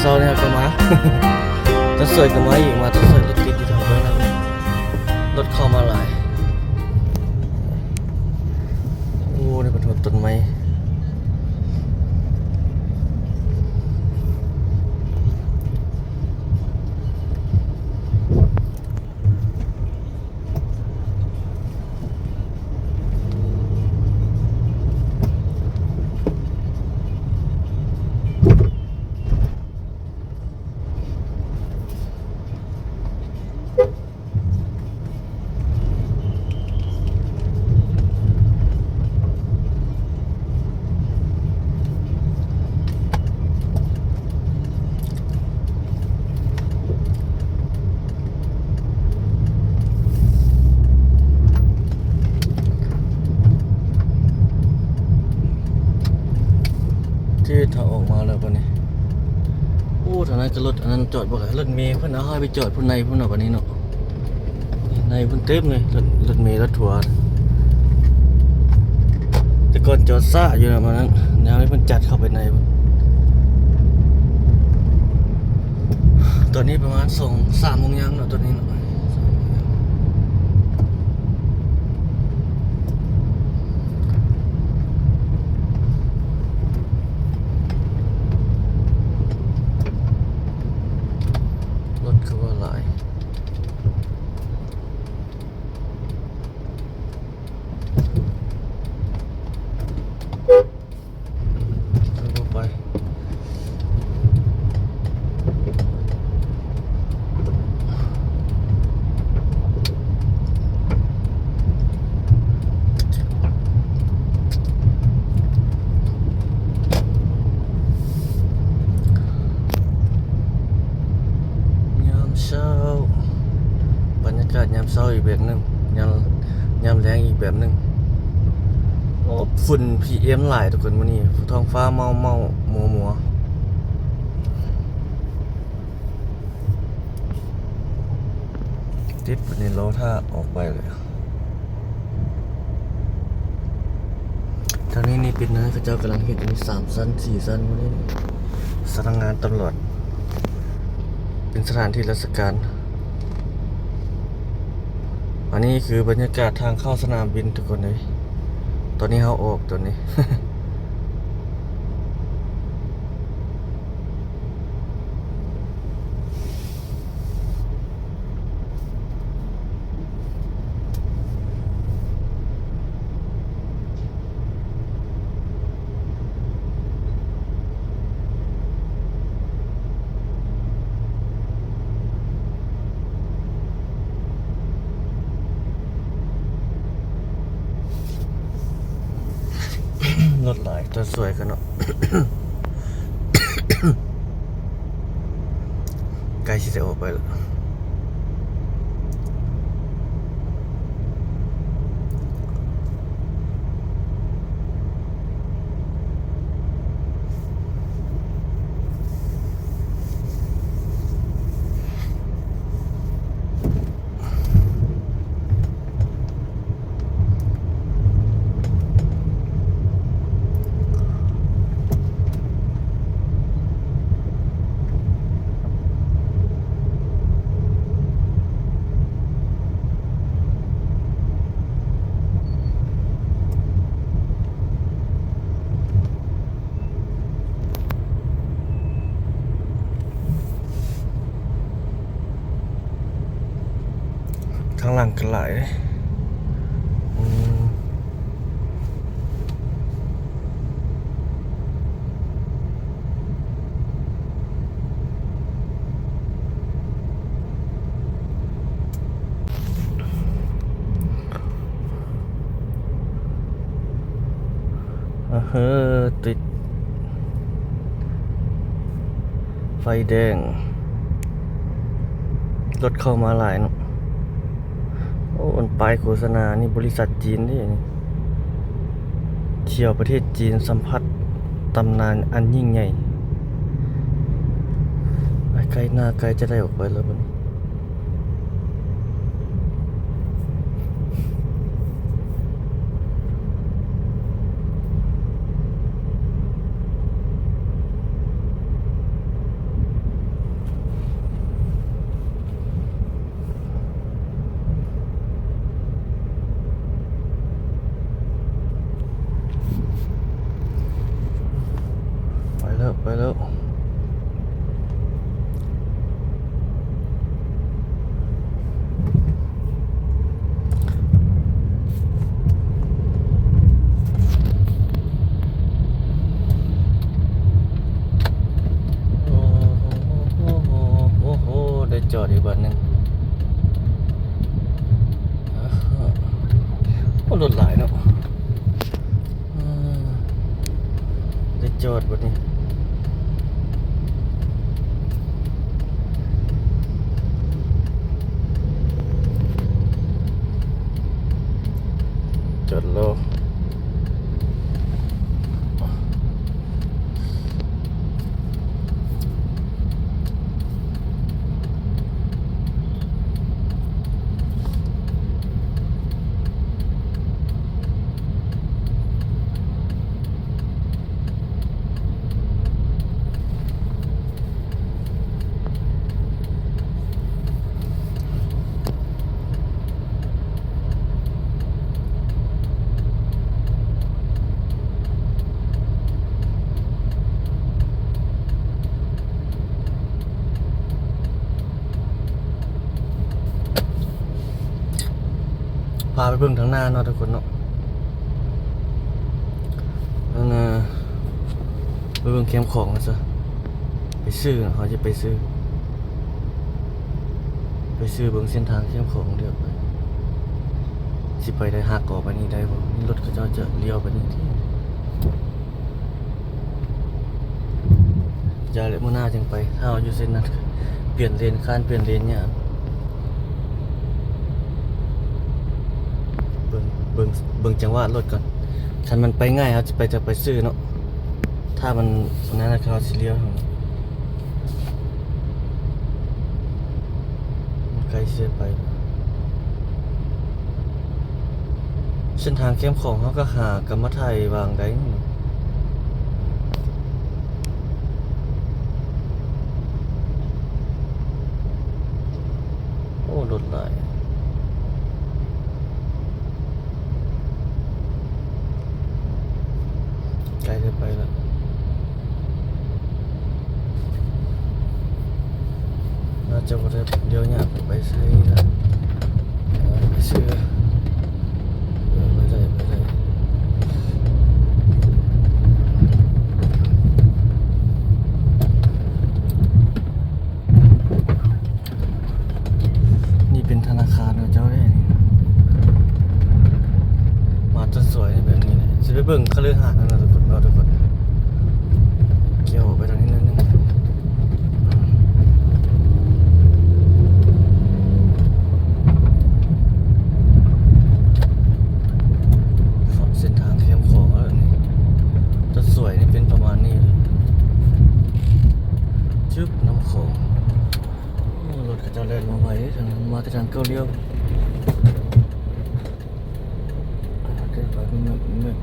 เช้าเนี่ยก็มา ต้นสวยก็มาอีกมาต้นสวยรถติดอยู่ทางเบื้องนั้นรถเข้ามาหลายโอ้ในประตูต้นไม้ที่ถ้าออกมาแล้วปะนี่โอ้ทางนั้นก็รถอันนั้นจอดบ่ได้รถเมล์เพิ่นเอาให้ไปจอดพุ่นในพุ่นเนาะปะนี้เนาะในพุ่นเต็มเลยรถเมล์รถทัวร์แต่ก่อนจอดซ่าอยู่นะมันนั้นแนวนี้เพิ่นจัดเข้าไปในพุ่นตอนนี้ประมาณ3 โมงยังเนาะตอนนี้เนาะรถคือว่าหลายเข้าไปเช้าบรรยากาศยามเช้าอีกแบบหนึงยามแรงอีกแบบหนึงโอ้ฝุ่น PM หลายทุกคนมื้อนี้ท้องฟ้าเมามัวติดปนี้เราถ้าออกไปเลยทางนี้นี่ปิดนะเขาเจ้ากำลังเฮ็ดมี3 ชั้น 4 ชั้นมื้อนี้สำนักงานตำรวจเป็นสถานที่ราชการอันนี้คือบรรยากาศทางเข้าสนามบินทุกคนเลยตอนนี้เขาออกตัวนี้ รถหลายตัวสวยกันเนาะ ใกล้ที่จะออกไปแล้วข้างหลังกันหลายเลยติดไฟแดงรถเข้ามาหลายเนาะโอ้มันป้ายโฆษณานี่บริษัทจีนนี่เที่ยวประเทศจีนสัมผัสตำนานอันยิ่งใหญ่ใกล้หน้าใกล้จะได้ออกไปแล้วมัน อ ายเนาะอืมได้จอดบัดนี้จอดรอพาไปเบิ่งทางหน้าเนาะทุกคนเนาะนั่นน่ะไปเบิ่งเข้มของกันซะไปซื้อเขาจะไปซื้อเบิ่งเส้นทางเข้มของเดียวไปสิไปได้หักออกไปนี่ได้บ่นี่รถเขาจะเลี้ยวไปนี่ที่อย่าเลยมื้อหน้าจังไปถ้าเอาอยู่เส้นนั้นเปลี่ยนเลนข้านเปลี่ยนเลนเนี่ยเบิ่งจังหวะรถก่อนคันมันไปง่ายครับจะไปซื้อเนาะถ้ามันนั้นนะเขาสิเลี้ยวมันไกลเสียไปเส้นทางเข้มของเขาก็หากรรมไทยวางได้นี่โอ้รถหลายไกลจะไปแล้วน่าจะบ่ได้เดี๋ยวเนี่ยไปใช้แล้วไปซื้อไปได้นี่เป็นธนาคารเจ้าได้นี่มาต้นสวยในแบบนี้เนี่ยจะไปเบิ่งคฤหาสน์นั่นนะทุกคนเกี่ยวไปทางนี้นิดนึงเส้นทางเข้มของอะไรนี่ต้นสวยนี่เป็นประมาณนี้จึ๊บน้ำของรถกระจายแรงมาไว้ทางมาทางเกาเลี้ยวเดินไปเมื่อ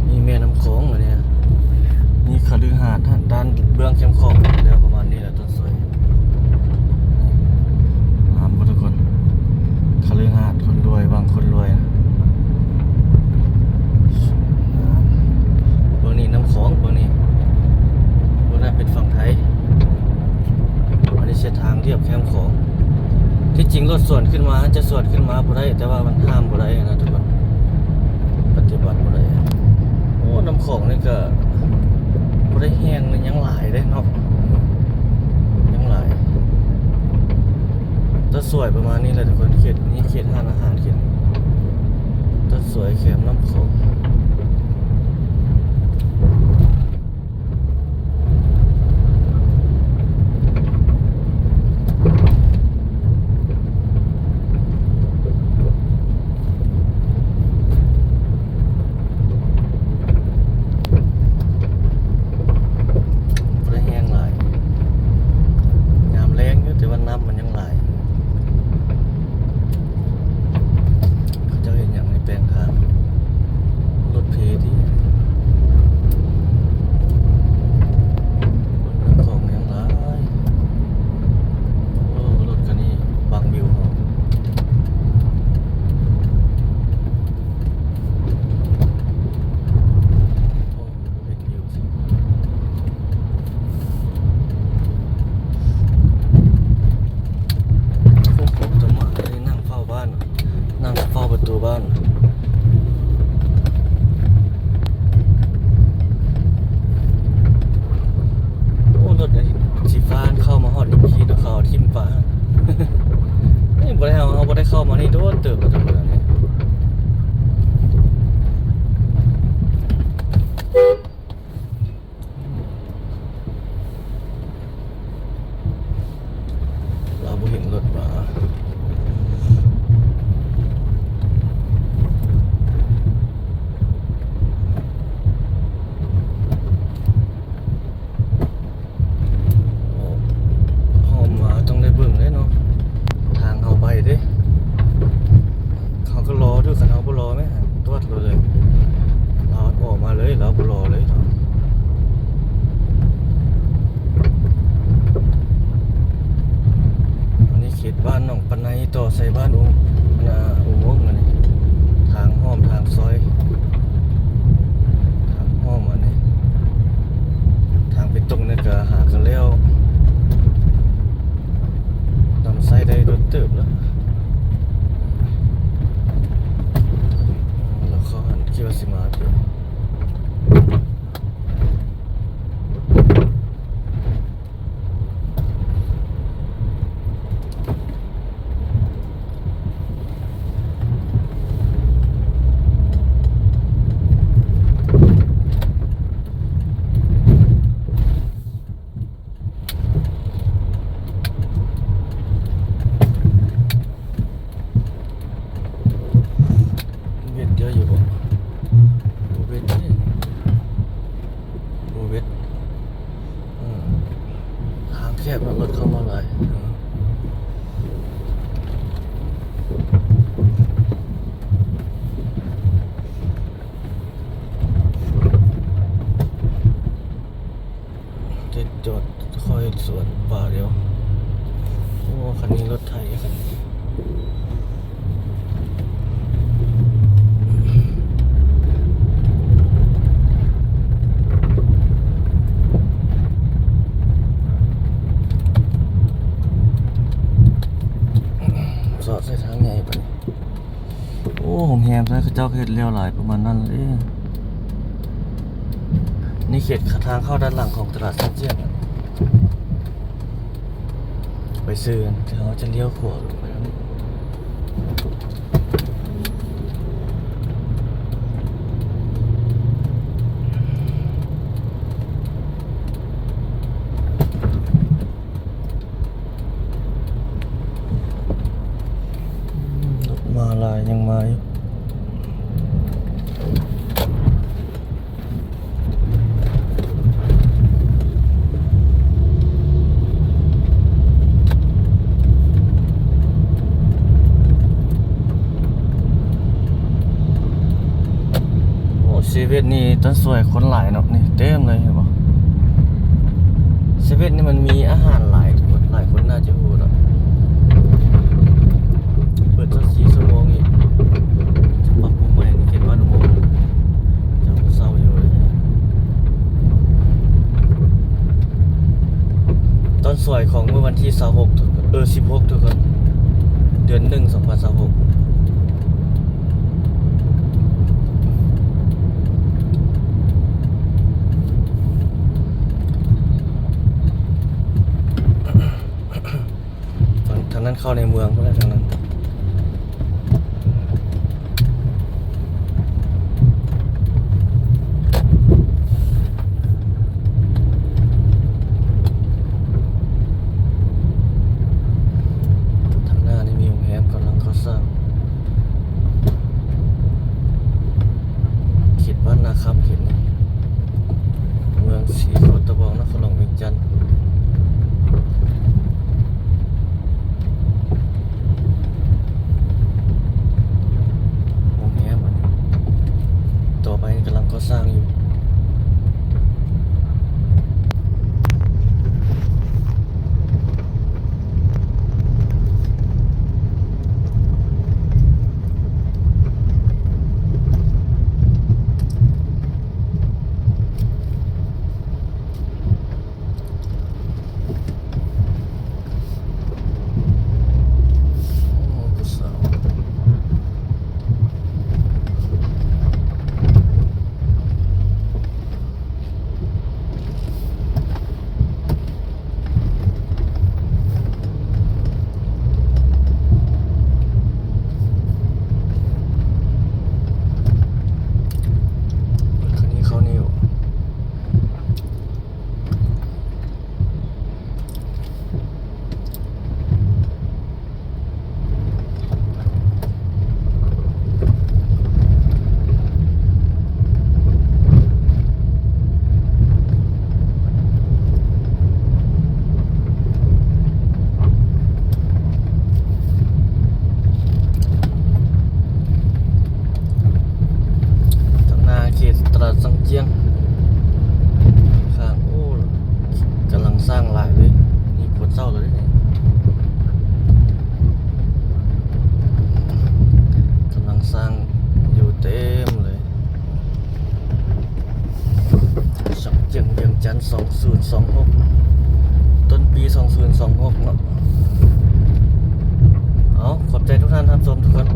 นี่แม่น้ำของเหรอเนี่ยนี่คฤหาสน์ด้านเบื้องเข้มของเดี๋ยวประมาณนี้แหละต้นสวยถามทุกคนคฤหาสน์คนรวยบางคนรวยนะเบื้องนี้น้ำของเบื้องนั้นเป็นฝั่งไทยอันนี้เส้นทางเรียบเข้มของที่จริงรถส่วนขึ้นมาจะส่วนขึ้นมาบ่ได้แต่ว่ามันห้ามบ่ได้นะทุกคนปฏิบัติบ่ได้โอ้น้ำของนี่ก็บ่ได้แห้งเลยยังหลายเลยเนาะยังหลายต้นสวยประมาณนี้แหละทุกคนเขตนี้เขตห้างอาหารเขตต้นสวยแคมน้ำของ ได้เข้ามานี่โดนเติบแล้วทุกคนอันนี้เราบ่เห็นรถมาต้องได้เบิ่งเลยเนาะทางเขาไปเด้เขาก็รอด้วยกันเขาบ่รอไหมตัวเลยเราออกมาเลยเราบ่รอเลยอันนี้เขตบ้านหนองปะไนต่อใส่บ้านอุโมงค์อันนี้ทางห้อมทางซอยทางห้อมอันนี้ทางไปตรงนี่ก็หากันแล้วนำไส้ได้รถเติบแล้วแล้วเขาหันคิดว่าสิมาเถอะเวทเยอะอยู่บ่เวทเนี่ยเวททางแคบแล้วรถเข้ามาหลายจะจอดคอยสวนป่าเดียวโอ้คันนี้รถไถคันนี้สอดใส่ทางใหญ่ไปโอ้ผมแฮมใส่เขาเจ้าเฮ็ดเลี้ยวหลายประมาณนั้นเลยนี่เขตทางเข้าด้านหลังของตลาดซันเจียนไปซื้อกันเขาจะเลี้ยวขวาลงไปแล้วนี่รถมาลายยังมาอยู่เซเว่นนี่ต้นสวยคนหลายเนาะนี่เต็มเลยเห็นปะเซเว่นนี่มันมีอาหารหลายทุกคนหลายคนน่าจะรู้เนาะเปิด24 ชั่วโมงอีกจะปรับปรุงใหม่นี่เขียนว่าอุโมงค์จะเศร้าอยู่เลยต้นสวยของเมื่อวันที่26ทุกคน16ทุกคนเดือน1 2026ทางนั้นเข้าในเมืองเพื่อนทางนั้นทางหน้านี่มีโรงแรมกำลังก่อสร้างเขตบ้านนาคำเขตนี้เมืองศรีโคตะบองนครหลวงเวียงจันทร์ 2026ต้นปี2026เนาะเอาขอบใจทุกท่านครับชมทุกคน